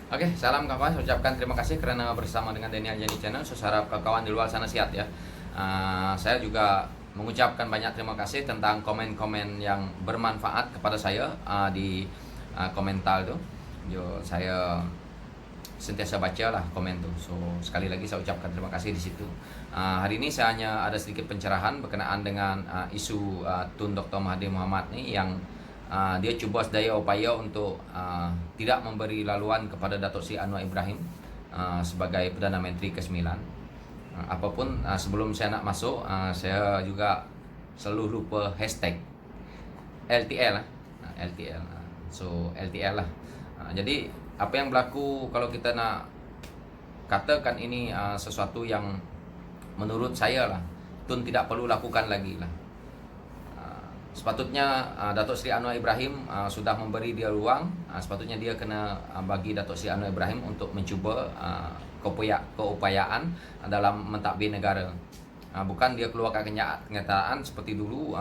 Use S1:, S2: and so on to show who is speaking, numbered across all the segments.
S1: Oke, salam kawan. Saya ucapkan terima kasih karena bersama dengan Daniel Jani Channel. Saya harap kawan di luar sana sehat ya. Saya juga mengucapkan banyak terima kasih tentang komen-komen yang bermanfaat kepada saya di komentar itu. Saya sentiasa baca lah komen tuh. So sekali lagi saya ucapkan terima kasih di situ. Hari ini saya hanya ada sedikit pencerahan berkenaan dengan isu Tun Dr. Mahathir Mohamad nih yang dia cuba sedaya upaya untuk tidak memberi laluan kepada Datuk Seri Anwar Ibrahim sebagai Perdana Menteri ke-9. Apapun sebelum saya nak masuk, saya juga selalu lupa hashtag LTL lah. LTL. So LTL lah. Jadi apa yang berlaku kalau kita nak katakan ini sesuatu yang menurut saya lah Tun tidak perlu lakukan lagi lah. Sepatutnya Datuk Seri Anwar Ibrahim sudah memberi dia ruang. Sepatutnya dia kena bagi Datuk Seri Anwar Ibrahim untuk mencuba keupayaan dalam mentadbir negara. Bukan dia keluarkan kenyataan seperti dulu.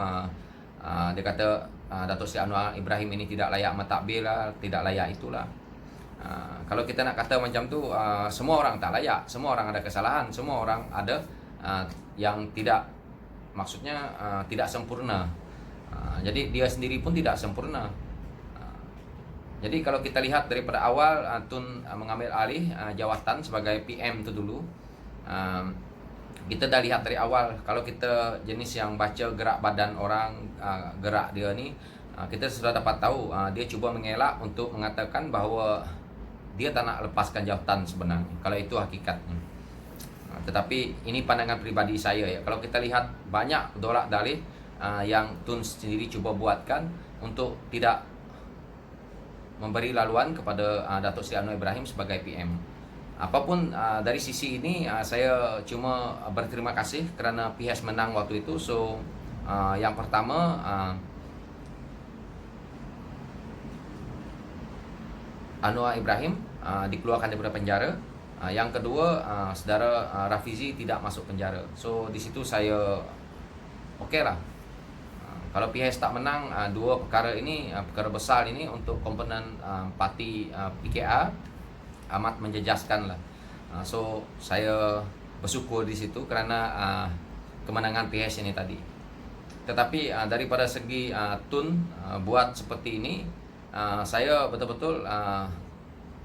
S1: Dia kata Datuk Seri Anwar Ibrahim ini tidak layak mentadbir lah, tidak layak itulah. Kalau kita nak kata macam tu, semua orang tak layak, semua orang ada kesalahan, semua orang ada yang tidak, maksudnya tidak sempurna. Jadi dia sendiri pun tidak sempurna. Jadi kalau kita lihat daripada awal Tun mengambil alih jawatan sebagai PM tu dulu, kita dah lihat dari awal. Kalau kita jenis yang baca gerak badan orang, gerak dia ni, kita sudah dapat tahu dia cuba mengelak untuk mengatakan bahawa dia tak nak lepaskan jawatan sebenarnya, kalau itu hakikatnya. Tetapi ini pandangan pribadi saya ya. Kalau kita lihat banyak dolak dalih yang Tun sendiri cuba buatkan untuk tidak memberi laluan kepada Datuk Seri Anwar Ibrahim sebagai PM. Apapun dari sisi ini, saya cuma berterima kasih kerana PH menang waktu itu. So yang pertama, Anwar Ibrahim dikeluarkan daripada penjara. Yang kedua, saudara Rafizi tidak masuk penjara. So di situ saya okey lah. Kalau PH tak menang, dua perkara ini, perkara besar ini untuk komponen parti PKR amat menjejaskan lah. So saya bersyukur di situ kerana kemenangan PH ini tadi. Tetapi daripada segi Tun buat seperti ini, saya betul-betul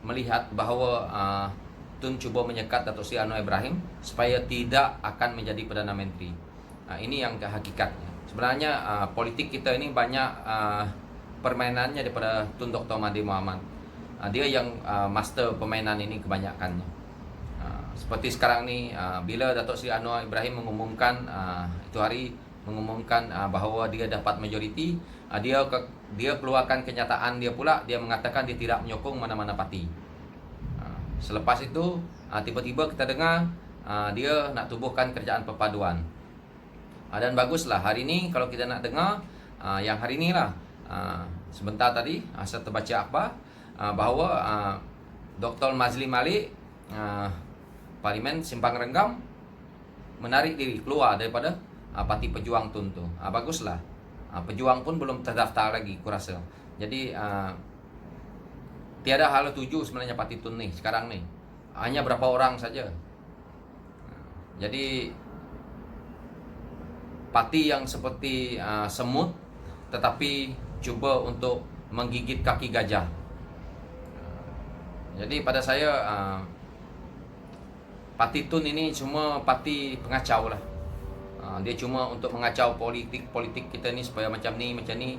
S1: melihat bahawa Tun cuba menyekat Datuk Seri Anwar Ibrahim supaya tidak akan menjadi Perdana Menteri. Ini yang hakikatnya. Sebenarnya politik kita ini banyak permainannya daripada Tun Dr. Mahathir Mohamad. Dia yang master permainan ini kebanyakannya. Seperti sekarang ni, bila Datuk Seri Anwar Ibrahim mengumumkan itu hari mengumumkan bahawa dia dapat majoriti, dia keluarkan kenyataan dia pula. Dia mengatakan dia tidak menyokong mana-mana parti. Selepas itu tiba-tiba kita dengar dia nak tubuhkan kerajaan perpaduan. Dan baguslah hari ini kalau kita nak dengar yang hari ini lah, sebentar tadi saya terbaca akhbar bahawa Dr. Mazli Malik, Parlimen Simpang Renggam, menarik diri keluar daripada Parti Pejuang Tun tu. Baguslah. Pejuang pun belum terdaftar lagi, kurasa. Jadi tiada hal tuju sebenarnya Parti Tun ni sekarang ni. Hanya berapa orang saja. Jadi parti yang seperti semut tetapi cuba untuk menggigit kaki gajah. Jadi pada saya Parti Tun ini cuma parti pengacau lah. Dia cuma untuk mengacau politik kita ni supaya macam ni, macam ni.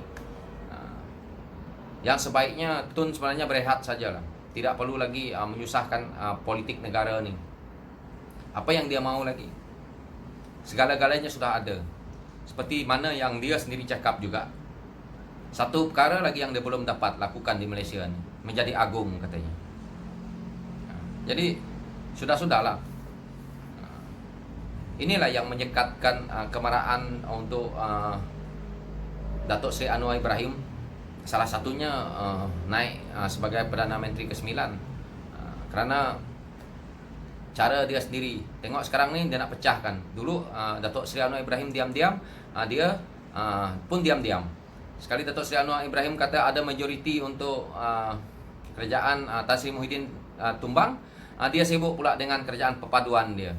S1: Yang sebaiknya Tun sebenarnya berehat sajalah. Tidak perlu lagi menyusahkan politik negara ni. Apa yang dia mahu lagi? Segala-galanya sudah ada. Seperti mana yang dia sendiri cakap juga. Satu perkara lagi yang dia belum dapat lakukan di Malaysia ni, menjadi agung katanya. Jadi sudah-sudahlah. Inilah yang menyekatkan kemarahan untuk Datuk Seri Anwar Ibrahim. Salah satunya naik sebagai Perdana Menteri ke-9. Kerana cara dia sendiri. Tengok sekarang ni dia nak pecahkan. Dulu Datuk Seri Anwar Ibrahim diam-diam, dia pun diam-diam. Sekali Datuk Seri Anwar Ibrahim kata ada majoriti untuk kerajaan Tan Sri Muhyiddin tumbang, dia sibuk pula dengan kerjaan perpaduan dia.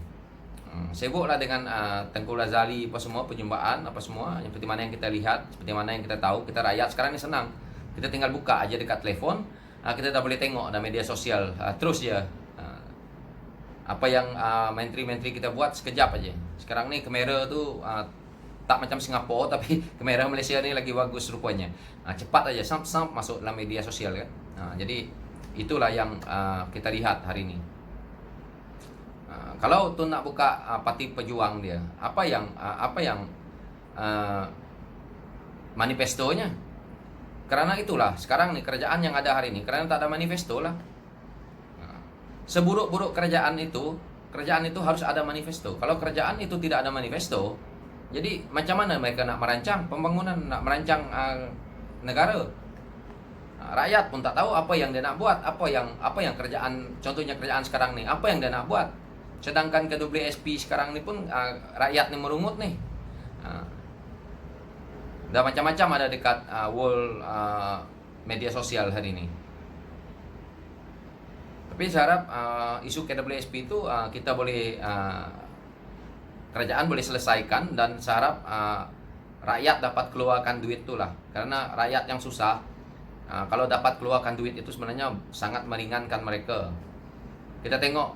S1: Sibuklah dengan Tengku Razali apa semua, perjumpaan apa semua, yang seperti mana yang kita lihat, seperti mana yang kita tahu. Kita rakyat sekarang ini senang, kita tinggal buka aja dekat telefon, kita dah boleh tengok dalam media sosial terus ya apa yang menteri-menteri kita buat sekejap aja. Sekarang ni kamera tu tak macam Singapura, tapi kamera Malaysia ni lagi bagus rupanya. Cepat aja samp masuk dalam media sosial kan. Jadi itulah yang kita lihat hari ini. Kalau tu nak buka parti pejuang dia, apa yang manifestonya? Karena itulah sekarang nih kerajaan yang ada hari ini, karena tak ada manifesto lah. Seburuk-buruk kerajaan itu harus ada manifesto. Kalau kerajaan itu tidak ada manifesto, jadi macam mana mereka nak merancang pembangunan, nak merancang negara? Rakyat pun tak tahu apa yang dia nak buat, apa yang kerajaan, contohnya kerajaan sekarang nih, apa yang dia nak buat. Sedangkan ke WSP sekarang ni pun rakyat ni merungut nih. Dah macam-macam ada dekat world media sosial hari ini. Tapi saya harap isu KWSP itu kita boleh kerajaan boleh selesaikan, dan saya harap rakyat dapat keluarkan duit itulah. Karena rakyat yang susah, kalau dapat keluarkan duit itu sebenarnya sangat meringankan mereka. Kita tengok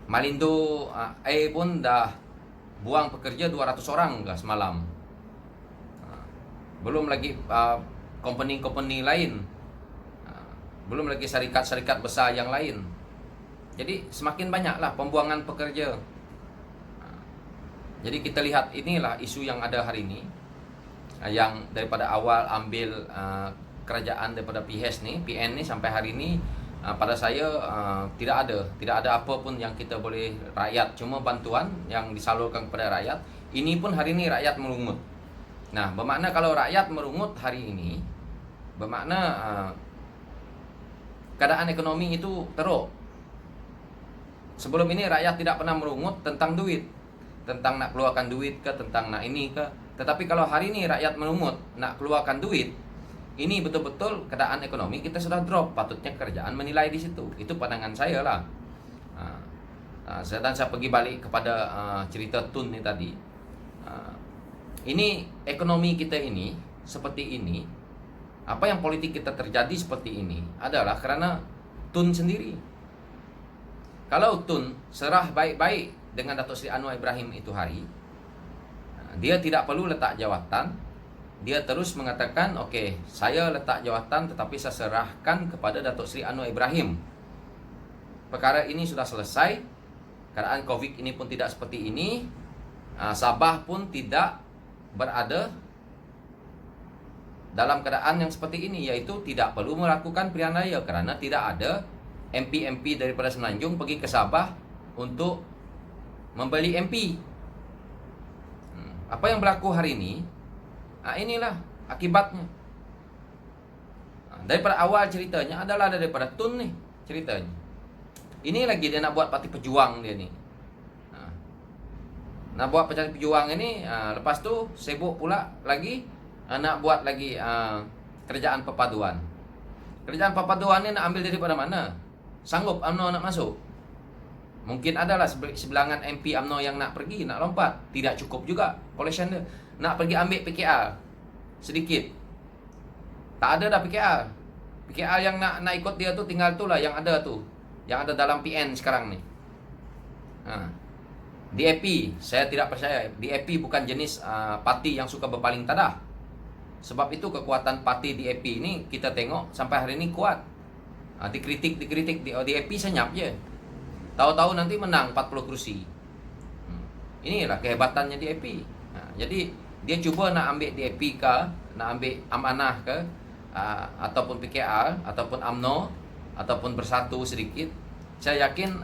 S1: Malindo pun dah buang pekerja 200 orang ke semalam. Belum lagi company-company lain. Belum lagi syarikat-syarikat besar yang lain. Jadi semakin banyaklah pembuangan pekerja. Jadi kita lihat inilah isu yang ada hari ini, yang daripada awal ambil kerajaan daripada PN ni sampai hari ini, pada saya tidak ada apa pun yang kita boleh rakyat, cuma bantuan yang disalurkan kepada rakyat. Ini pun hari ini rakyat merungut. Nah, bermakna kalau rakyat merungut hari ini, bermakna keadaan ekonomi itu teruk. Sebelum ini rakyat tidak pernah merungut tentang duit, tentang nak keluarkan duit ke, tentang nak ini ke. Tetapi kalau hari ini rakyat merungut nak keluarkan duit, ini betul-betul keadaan ekonomi kita sudah drop. Patutnya kerajaan menilai di situ. Itu pandangan saya lah. Dan saya pergi balik kepada cerita Tun ni tadi. Ini ekonomi kita ini seperti ini, apa yang politik kita terjadi seperti ini adalah karena Tun sendiri. Kalau Tun serah baik-baik dengan Datuk Seri Anwar Ibrahim itu hari, dia tidak perlu letak jawatan. Dia terus mengatakan, okey, saya letak jawatan tetapi saya serahkan kepada Datuk Seri Anwar Ibrahim. Perkara ini sudah selesai. Keadaan COVID ini pun tidak seperti ini. Sabah pun tidak berada dalam keadaan yang seperti ini, iaitu tidak perlu melakukan pilihan raya kerana tidak ada MP-MP daripada Semenanjung pergi ke Sabah untuk membeli MP. Apa yang berlaku hari ini, inilah akibatnya. Daripada awal ceritanya adalah daripada Tun nih ceritanya. Ini lagi dia nak buat parti pejuang dia ni. Nak buat parti pejuang ini, lepas tu sibuk pula lagi nak buat lagi kerajaan perpaduan. Kerajaan perpaduan ni nak ambil daripada mana? Sanggup UMNO nak masuk? Mungkin adalah sebelangan MP UMNO yang nak pergi, nak lompat. Tidak cukup juga coalition dia. Nak pergi ambil PKR sedikit. Tak ada dah PKR. PKR yang nak ikut dia tu tinggal tu lah yang ada tu. Yang ada dalam PN sekarang ni. DAP, saya tidak percaya. DAP bukan jenis parti yang suka berpaling tadah. Sebab itu kekuatan parti DAP ni kita tengok sampai hari ini kuat. Dikritik DAP senyap je. Tahu-tahu nanti menang 40 kursi. Inilah kehebatannya DAP. Jadi dia cuba nak ambil DAP ke, nak ambil amanah ke, ataupun PKR, ataupun UMNO, ataupun bersatu sedikit. Saya yakin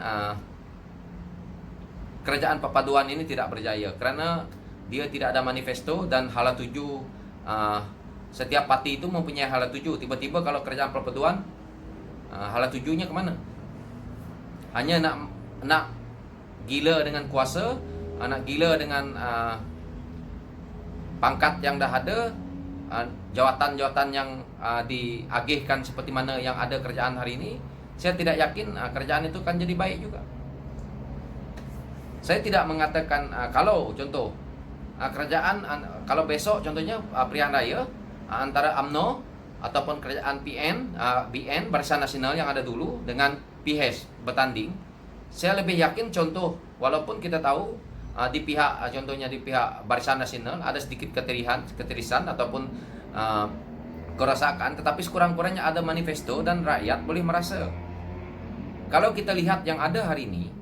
S1: kerajaan perpaduan ini tidak berjaya kerana dia tidak ada manifesto dan hala tuju. Setiap parti itu mempunyai hala tuju. Tiba-tiba kalau kerajaan perpaduan, hala tujunya ke mana? Hanya nak gila dengan kuasa, nak gila dengan pangkat yang dah ada, jawatan-jawatan yang diagihkan seperti mana yang ada kerajaan hari ini. saya tidak yakin kerajaan itu akan jadi baik juga. Saya tidak mengatakan kalau contoh kerajaan kalau besok contohnya pilihan raya antara UMNO ataupun kerajaan BN Barisan Nasional yang ada dulu dengan PHS bertanding, saya lebih yakin contoh walaupun kita tahu di pihak contohnya di pihak Barisan Nasional ada sedikit ketirisan ataupun kerusakan, tetapi sekurang-kurangnya ada manifesto dan rakyat boleh merasa. Kalau kita lihat yang ada hari ini,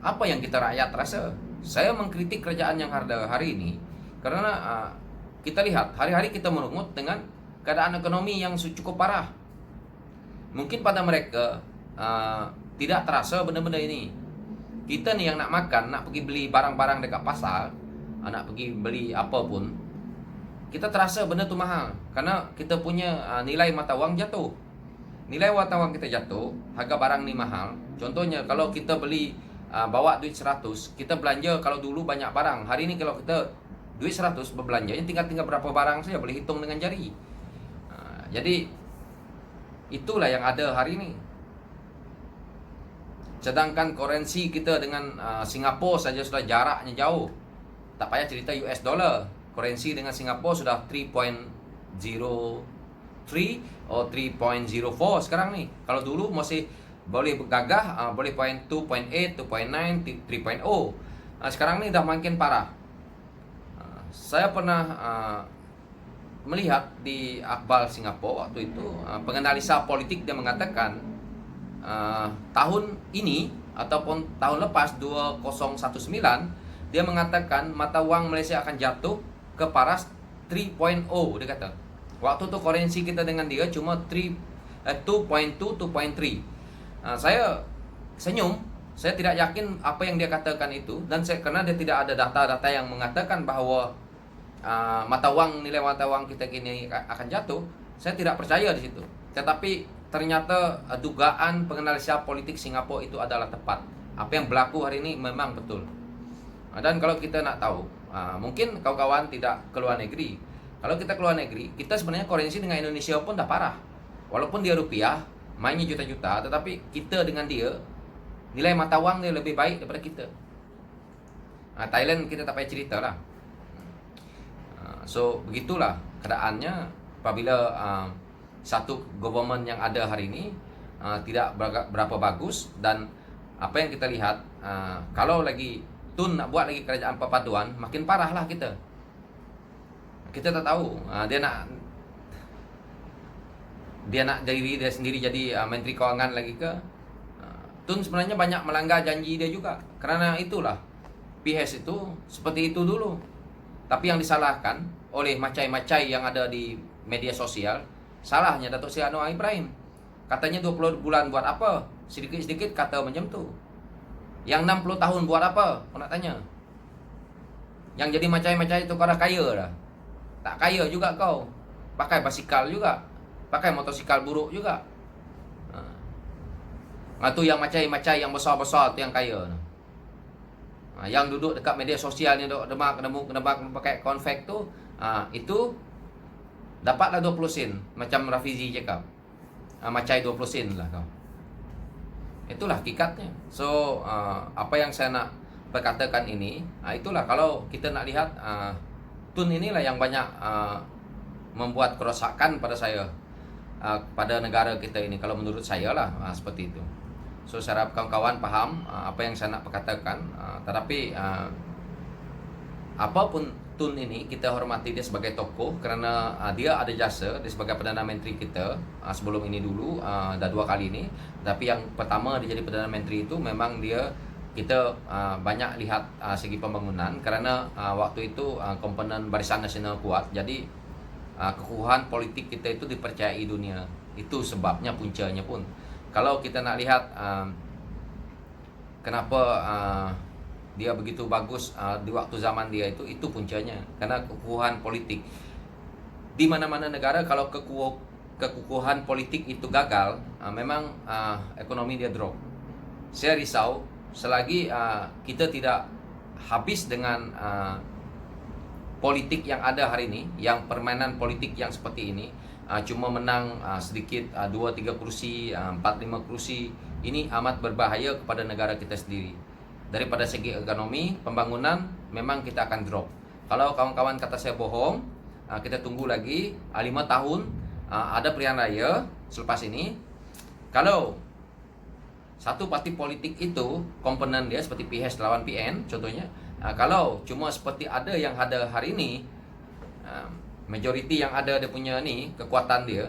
S1: apa yang kita rakyat rasa? Saya mengkritik kerajaan yang ada hari ini karena kita lihat hari-hari kita merungut dengan keadaan ekonomi yang cukup parah. Mungkin pada mereka tidak terasa benda-benda ini. Kita nih yang nak makan, nak pergi beli barang-barang dekat pasar, nak pergi beli apapun, kita terasa benda tu mahal karena kita punya nilai mata wang jatuh. Nilai mata wang kita jatuh, harga barang ni mahal. Contohnya kalau kita beli bawa duit 100, kita belanja kalau dulu banyak barang. Hari ini kalau kita duit 100 berbelanjanya tinggal berapa barang saja, boleh hitung dengan jari. Jadi itulah yang ada hari ini. Sedangkan kurensi kita dengan Singapura saja sudah jaraknya jauh. Tak payah cerita US dollar. Kurensi dengan Singapura sudah 3.03 atau 3.04 sekarang nih. Kalau dulu masih boleh gagah, boleh 2.8, 2.9, 3.0. Sekarang ini dah makin parah. Saya pernah melihat di Akbal Singapura waktu itu, penganalisa politik dia mengatakan tahun ini ataupun tahun lepas 2019 dia mengatakan mata wang Malaysia akan jatuh ke paras 3.0. Dia kata waktu tu kurensi kita dengan dia cuma 2.2, 2.3. Saya senyum. Saya tidak yakin apa yang dia katakan itu, dan karena dia tidak ada data-data yang mengatakan bahawa nilai mata wang kita kini akan jatuh. Saya tidak percaya di situ. Tetapi ternyata dugaan penganalisa politik Singapura itu adalah tepat. Apa yang berlaku hari ini memang betul. Dan kalau kita nak tahu, mungkin kawan-kawan tidak keluar negeri. Kalau kita keluar negeri, kita sebenarnya kurensi dengan Indonesia pun dah parah. Walaupun dia rupiah, mainnya juta-juta, tetapi kita dengan dia nilai mata wang dia lebih baik daripada kita. Thailand kita tak payah cerita lah. So begitulah keadaannya apabila satu government yang ada hari ini tidak berapa bagus. Dan apa yang kita lihat, kalau lagi Tun nak buat lagi kerajaan perpaduan, makin parah lah kita. Kita tak tahu dia nak diri dia sendiri jadi Menteri Kewangan lagi ke. Tun sebenarnya banyak melanggar janji dia juga. Kerana itulah PHS itu seperti itu dulu. Tapi yang disalahkan oleh macai-macai yang ada di media sosial, salahnya Datuk Seri Anwar Ibrahim. Katanya 20 bulan buat apa? Sedikit-sedikit kata macam tu. Yang 60 tahun buat apa? Aku nak tanya. Yang jadi macai-macai itu kau dah kaya dah. Tak kaya juga kau. Pakai basikal juga. Pakai motosikal buruk juga. Tu yang macai-macai yang besar-besar tu yang kaya. Yang duduk dekat media sosial ni duduk demak pakai konfek tu, itu dapatlah 20 sen. Macam Rafizi cakap, macai 20 sen lah kau. Itulah hakikatnya. So apa yang saya nak berkatakan ini, itulah kalau kita nak lihat Tun inilah yang banyak membuat kerosakan pada saya, pada negara kita ini. Kalau menurut saya lah seperti itu. So saya harap kawan-kawan faham apa yang saya nak perkatakan. Tetapi apapun Tun ini, kita hormati dia sebagai tokoh kerana dia ada jasa dia sebagai Perdana Menteri kita sebelum ini dulu, dah 2 kali ini. Tapi yang pertama dia jadi Perdana Menteri itu memang kita banyak lihat segi pembangunan kerana waktu itu komponen Barisan Nasional kuat. Jadi kekuatan politik kita itu dipercayai dunia. Itu sebabnya, puncanya pun. Kalau kita nak lihat kenapa dia begitu bagus di waktu zaman dia itu puncanya karena kekuatan politik. Di mana-mana negara kalau kekuatan politik itu gagal, memang ekonomi dia drop. Saya risau selagi kita tidak habis dengan politik yang ada hari ini, yang permainan politik yang seperti ini, cuma menang sedikit 2-3 kursi, 4-5 kursi, ini amat berbahaya kepada negara kita sendiri. Daripada segi ekonomi, pembangunan memang kita akan drop. Kalau kawan-kawan kata saya bohong, kita tunggu lagi 5 tahun, ada pilihan raya selepas ini. Kalau satu parti politik itu komponen dia seperti PH lawan PN contohnya, kalau cuma seperti ada yang ada hari ini, majoriti yang ada dia punya ni kekuatan dia,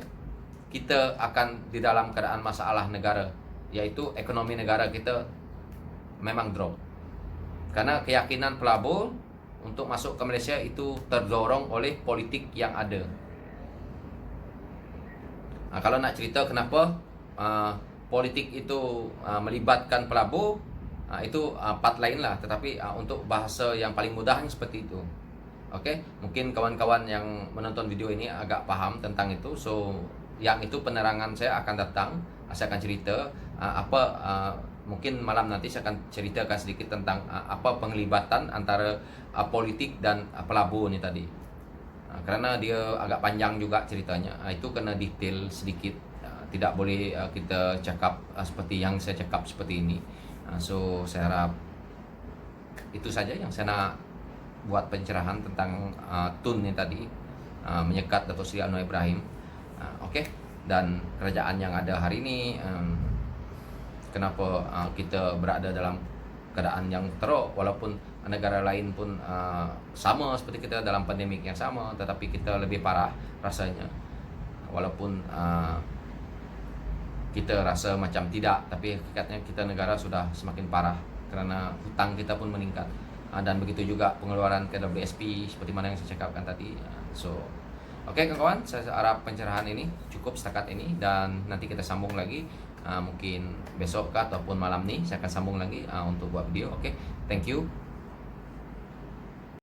S1: kita akan di dalam keadaan masalah negara, yaitu ekonomi negara kita memang drop. Karena keyakinan pelabur untuk masuk ke Malaysia itu terdorong oleh politik yang ada. Kalau nak cerita kenapa politik itu melibatkan pelabur, itu part lain lah. Tetapi untuk bahasa yang paling mudahnya seperti itu. Okey, mungkin kawan-kawan yang menonton video ini agak paham tentang itu. So, yang itu penerangan saya akan datang. Saya akan cerita mungkin malam nanti saya akan ceritakan sedikit tentang apa penglibatan antara politik dan pelabur ni tadi. Kerana dia agak panjang juga ceritanya, itu kena detail sedikit. Tidak boleh kita cakap seperti yang saya cakap seperti ini. So saya harap itu saja yang saya nak buat pencerahan tentang Tun ni tadi, menyekat Dato' Seri Anwar Ibrahim. Okey, dan kerajaan yang ada hari ini, kenapa kita berada dalam keadaan yang teruk, walaupun negara lain pun sama seperti kita dalam pandemik yang sama, tetapi kita lebih parah rasanya. Walaupun kita rasa macam tidak, tapi hakikatnya kita negara sudah semakin parah kerana hutang kita pun meningkat, dan begitu juga pengeluaran KWSP seperti mana yang saya cakapkan tadi. So, okey kawan-kawan, saya harap pencerahan ini cukup setakat ini, dan nanti kita sambung lagi. Mungkin besok ataupun malam ni saya akan sambung lagi untuk buat video. Okey, thank you.